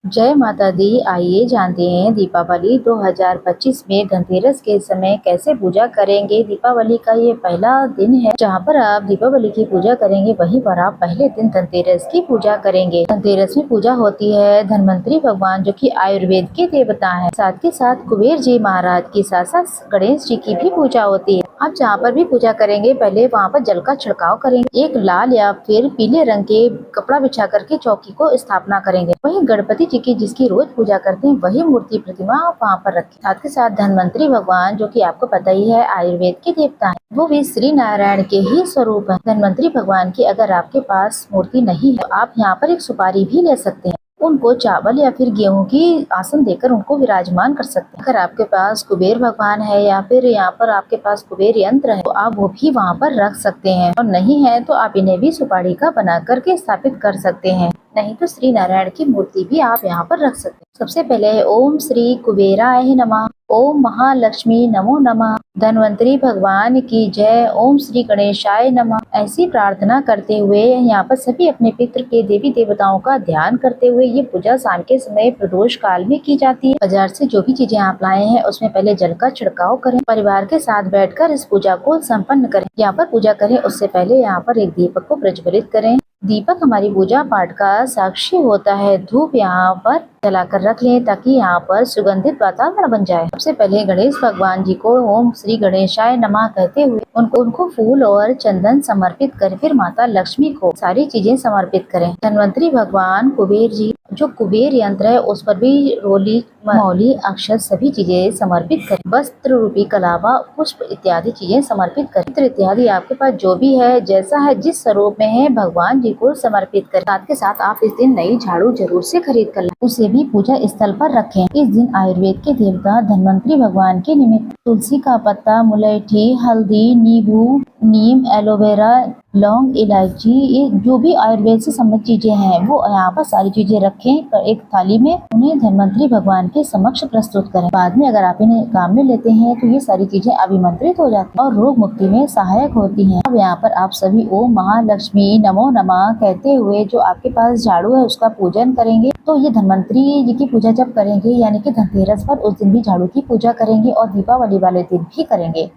जय माता दी। आइए जानते हैं दीपावली 2025 में धनतेरस के समय कैसे पूजा करेंगे। दीपावली का ये पहला दिन है जहाँ पर आप दीपावली की पूजा करेंगे, वहीं पर आप पहले दिन धनतेरस की पूजा करेंगे। धनतेरस में पूजा होती है धन्वंतरी भगवान जो कि आयुर्वेद के देवता है। साथ के साथ कुबेर जी महाराज की साथ साथ गणेश जी की भी पूजा होती है। आप जहाँ पर भी पूजा करेंगे पहले वहाँ पर जल का छिड़काव करेंगे। एक लाल या फिर पीले रंग के कपड़ा बिछा करके चौकी को स्थापना करेंगे। वहीं गणपति जी की जिसकी रोज पूजा करते हैं वही मूर्ति प्रतिमा वहाँ पर रखें। साथ के साथ धन्वंतरी भगवान जो कि आपको पता ही है आयुर्वेद के देवता है, वो भी श्री नारायण के ही स्वरूप है। धन्वंतरी भगवान की अगर आपके पास मूर्ति नहीं है तो आप यहाँ पर एक सुपारी भी ले सकते हैं। उनको चावल या फिर गेहूं की आसन देकर उनको विराजमान कर सकते हैं। अगर आपके पास कुबेर भगवान है या फिर यहाँ पर आपके पास कुबेर यंत्र है तो आप वो भी वहाँ पर रख सकते हैं, और नहीं है तो आप इन्हें भी सुपारी का बना करके स्थापित कर सकते हैं। नहीं तो श्री नारायण की मूर्ति भी आप यहाँ पर रख सकते हैं। सबसे पहले ओम श्री कुबेराय नमः, ओम महालक्ष्मी नमो नमः, धन्वंतरी भगवान की जय, ओम श्री गणेशाय नमः। ऐसी प्रार्थना करते हुए यहाँ पर सभी अपने पितृ के देवी देवताओं का ध्यान करते हुए ये पूजा शाम के समय प्रदोष काल में की जाती है। बाजार से जो भी चीजें आप लाए हैं उसमें पहले जल का छिड़काव करें। परिवार के साथ बैठकर इस पूजा को संपन्न करें। यहाँ पर पूजा करें उससे पहले यहाँ पर एक दीपक को प्रज्वलित करें। दीपक हमारी पूजा पाठ का साक्षी होता है। धूप यहाँ पर जलाकर रख लें ताकि यहाँ पर सुगंधित वातावरण बन जाए। सबसे पहले गणेश भगवान जी को ओम श्री गणेशाय नमः कहते हुए उनको फूल और चंदन समर्पित करें। फिर माता लक्ष्मी को सारी चीजें समर्पित करें। धन्वंतरी भगवान, कुबेर जी, जो कुबेर यंत्र है उस पर भी रोली, मौली, अक्षत सभी चीजें समर्पित करें। वस्त्र रूपी कलावा, पुष्प इत्यादि चीजें समर्पित करें। चित्र इत्यादि आपके पास जो भी है, जैसा है, जिस स्वरूप में है, भगवान जी को समर्पित करें। साथ के साथ आप इस दिन नई झाड़ू जरूर से खरीद कर लाएं, उसे भी पूजा स्थल पर रखें। इस दिन आयुर्वेद के देवता धन्वंतरी भगवान के निमित्त तुलसी का पत्ता, मुलैठी, हल्दी, नींबू, नीम, एलोवेरा, लौंग, इलायची, ये जो भी आयुर्वेद से संबंधित चीजें हैं वो यहाँ पर सारी चीजें रखें एक थाली में। उन्हें धन्वंतरी भगवान के समक्ष प्रस्तुत करें। बाद में अगर आप इन्हें काम में लेते हैं तो ये सारी चीजें अभिमंत्रित हो जाती हैं और रोग मुक्ति में सहायक होती हैं। अब यहाँ पर आप सभी ओम महालक्ष्मी नमो नमः कहते हुए जो आपके पास झाड़ू है उसका पूजन करेंगे। तो ये धन्वंतरी जी की पूजा जब करेंगे यानी कि धनतेरस पर, उस दिन भी झाड़ू की पूजा करेंगे और दीपावली वाले दिन भी करेंगे।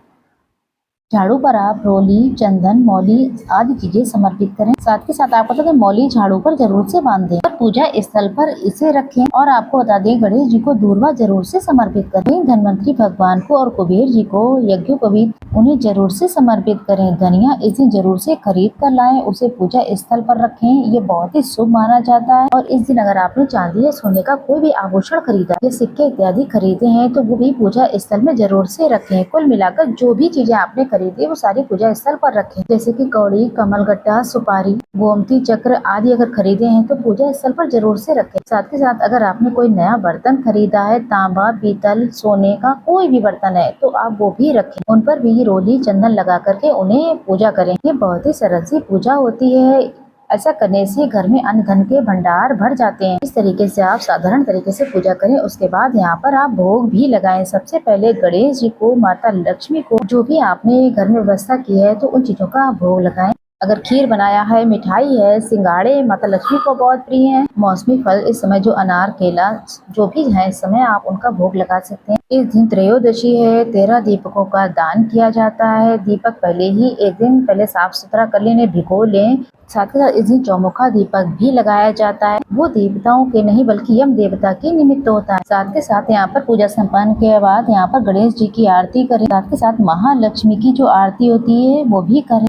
झाड़ू पर आप रोली, चंदन, मौली आदि चीजें समर्पित करें। साथ के साथ आपको बता दें मौली झाड़ू पर जरूर से बांध दें और पूजा स्थल पर इसे रखें। और आपको बता दें गणेश जी को दूर्वा जरूर से समर्पित करें। धन्वंतरी भगवान को और कुबेर जी को यज्ञोपवीत उन्हें जरूर से समर्पित करें। धनिया इसे जरूर से खरीद कर लाएं, उसे पूजा स्थल पर रखें। ये बहुत ही शुभ माना जाता है। और इस दिन अगर आपने चांदी या सोने का कोई भी आभूषण खरीदा या सिक्के इत्यादि खरीदे हैं तो वो भी पूजा स्थल में जरूर से रखें। कुल मिलाकर जो भी चीजें आपने खरीदी वो सारी पूजा स्थल पर रखें, जैसे कि कौड़ी, कमलगट्टा, सुपारी, गोमती चक्र आदि अगर खरीदे हैं तो पूजा स्थल पर जरूर से रखें। साथ के साथ अगर आपने कोई नया बर्तन खरीदा है, तांबा, पीतल, सोने का कोई भी बर्तन है तो आप वो भी रखें। उन पर भी रोली, चंदन लगा करके उन्हें पूजा करें। ये बहुत ही सरल सी पूजा होती है। ऐसा करने से घर में अन्न धन के भंडार भर जाते हैं। इस तरीके से आप साधारण तरीके से पूजा करें। उसके बाद यहाँ पर आप भोग भी लगाएं। सबसे पहले गणेश जी को, माता लक्ष्मी को, जो भी आपने घर में व्यवस्था की है तो उन चीजों का आप भोग लगाएं। अगर खीर बनाया है, मिठाई है, सिंगाड़े माता लक्ष्मी को बहुत प्रिय हैं, मौसमी फल इस समय जो अनार, केला जो भी है इस समय आप उनका भोग लगा सकते हैं। इस दिन त्रयोदशी है, 13 दीपकों का दान किया जाता है। दीपक पहले ही एक दिन पहले साफ सुथरा कर लें, भिगो लें। साथ ही साथ इस दिन चौमुखा दीपक भी लगाया जाता है। वो देवताओं के नहीं बल्कि यम देवता के निमित्त होता है। साथ के साथ यहाँ पर पूजा संपन्न के बाद यहाँ पर गणेश जी की आरती करें। साथ के साथ महालक्ष्मी की जो आरती होती है वो भी करें।